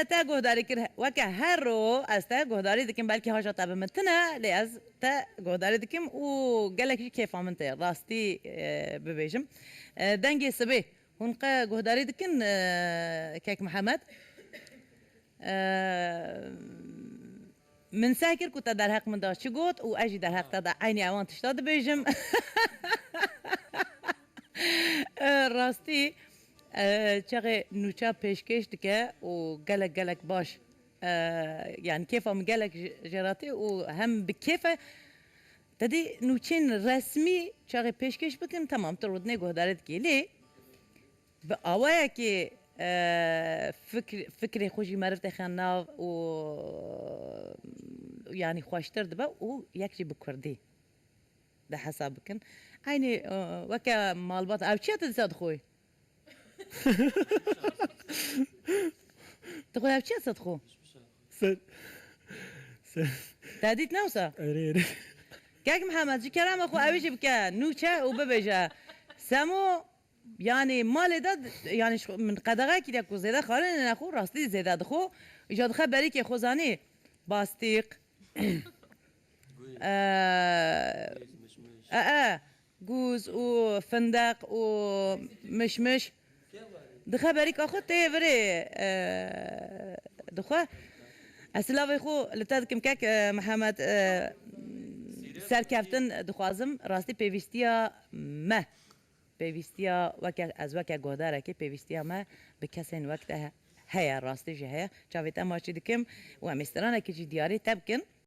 تا گهداری کر وکه هر رو از تا گهداری دکم بلکه هاش تا بمتنه لی از تا گهداری دکم و گلکی کیف آمنته راستی ببیجم دنگی سبی هنقا گهداری دکن کیک محمد من ساكر كنت در حق من داشت قوت و اجي در حق تدا عيني اوان تشتاد بيجم راستی چقه نوچا پیشکش دکه و گلک باش يعني كيف هم گلک جراتی و هم بكيفه تدي نوچين رسمي چقه پیشکش بکن تمام ترود نگه دارد که لی بآوایا که فكري خوشي مرفت خناف و يعني خوشتر دبا و يكشي بكردي ده حسابكن عيني وكا مالبات او چي تصاد خوي تقول او چي تصاد خو سن تهديت نوسا اريد كاك محمد جي كلام اخو اويش بكا نوچا وببجا سمو يعني مال داد يعني من قدغه كده كو زياده خالن اخو راستي زياده دخو ايجاد خبري كي خوزاني باستيق جوز وفندق ومشمش دخا بريك اخو تيفري دخا اسلاوي خو لتادكم كاك محمد سر كابتن دخوازم راستي بيفيستيا ما بيفيستيا وكا از وكا گوداره كي بيفيستيا ما بكسين وقتها هيا راستي جه هيا شافيت اما چي دكم و مسترانا كي دياري تبكن